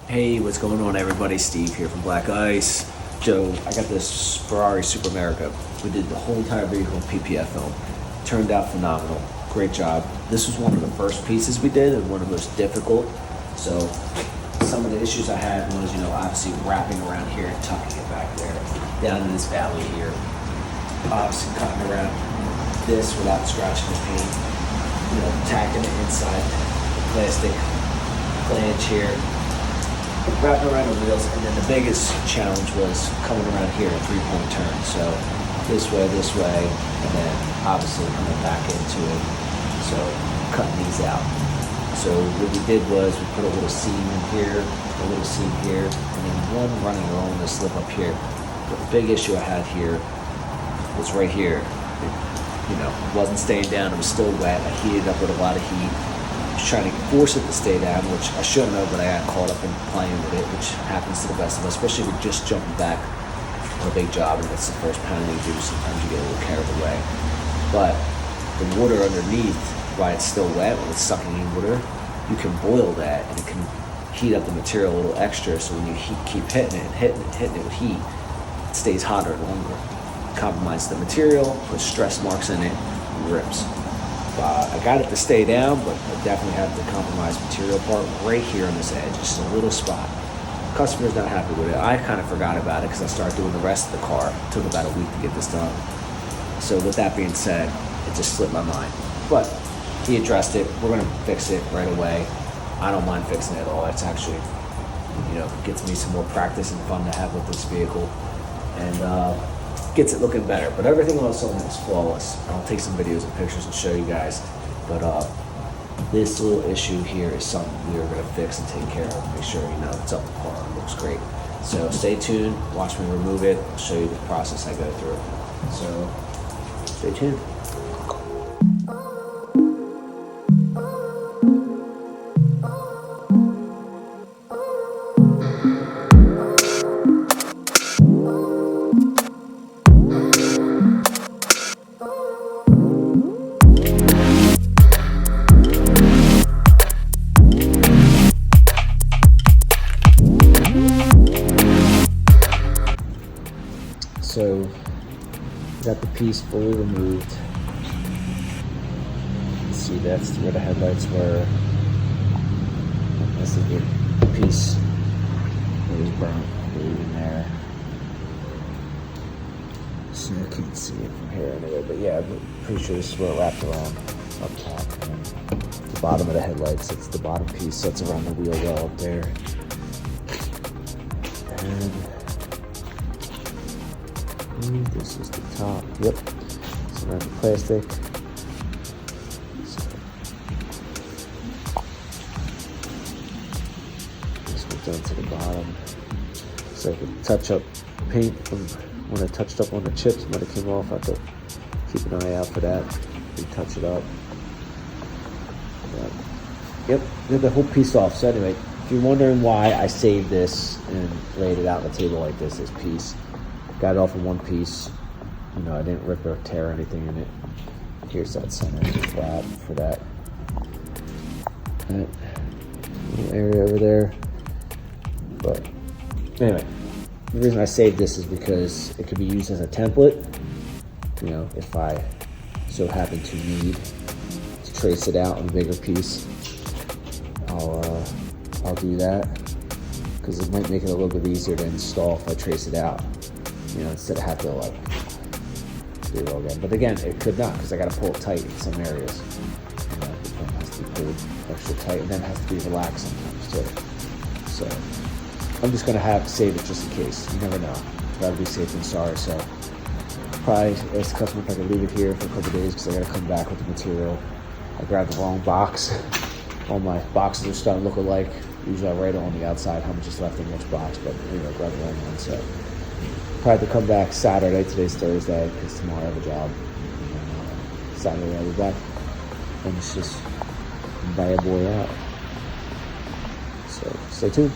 Hey, what's going on everybody? Steve here from Black Ice. Joe, I got this Ferrari Super America. We did the whole entire vehicle in PPF film. Turned out phenomenal. Great job. This was one of the first pieces we did and one of the most difficult. So some of the issues I had was, obviously wrapping around here and tucking it back there, down in this valley here. Obviously cutting around this without scratching the paint. Tacking it inside the plastic flange here. Wrapping around the wheels, and then the biggest challenge was coming around here at 3-point turn. So this way, and then obviously coming back into it. So cutting these out. So what we did was we put a little seam in here, a little seam here, and then one running along this slip up here. The big issue I had here was right here. It wasn't staying down. It was still wet. I heated up with a lot of heat. Trying to force it to stay down, which I shouldn't have, but I got caught up in playing with it, which happens to the best of us, especially if you're just jumping back on a big job and it's the first pounding you do. Sometimes you get a little carried away. But the water underneath, while it's still wet, when it's sucking in water, you can boil that and it can heat up the material a little extra. So when you keep hitting it with heat, it stays hotter longer. Compromises the material, puts stress marks in it, and rips. I got it to stay down, but I definitely had the compromised material part right here on this edge, just a little spot. Customer's not happy with it. I kind of forgot about it because I started doing the rest of the car. It took about a week to get this done. So with that being said, it just slipped my mind. But he addressed it. We're going to fix it right away. I don't mind fixing it at all. It's actually, gets me some more practice and fun to have with this vehicle. And gets it looking better, but everything else on it is flawless. I'll take some videos and pictures and show you guys, but this little issue here is something we are going to fix and take care of. Make sure it's up to par. It looks great. So stay tuned, watch me remove it. I'll show you the process I go through. So stay tuned. So, got the piece fully removed. See, that's where the headlights were. This is the piece that was burnt, I believe, in there. So I can't see it from here anyway, but yeah, I'm pretty sure this is where it wrapped around up top. And the bottom of the headlights, it's the bottom piece that's around the wheel well up there. And this is the top. Yep. It's around the plastic. So this went down to the bottom. It's like a touch-up paint from when I touched up on the chips. Might have came off. I have to keep an eye out for that. Retouch it up. Yep. Get the whole piece off. So anyway, if you're wondering why I saved this and laid it out on the table like this piece. Got it off in one piece. I didn't rip or tear anything in it. Here's that center flap for that little area over there. But anyway, the reason I saved this is because it could be used as a template. If I so happen to need to trace it out on a bigger piece, I'll do that because it might make it a little bit easier to install if I trace it out. Instead of have to do it all again. But again, it could not because I got to pull it tight in some areas. The pin has to be pulled extra tight, and then it has to be relaxed sometimes too. So I'm just gonna save it just in case. You never know. Gotta be safe than sorry. So probably ask the customer if I could leave it here for a couple of days because I gotta come back with the material. I grabbed the wrong box. All my boxes are starting to look alike. Usually I write it on the outside how much is left in each box, but I grabbed the wrong one. So probably to come back Saturday. Today's Thursday because tomorrow I have a job. Saturday I'll be back. And it's just bad boy out. So stay tuned.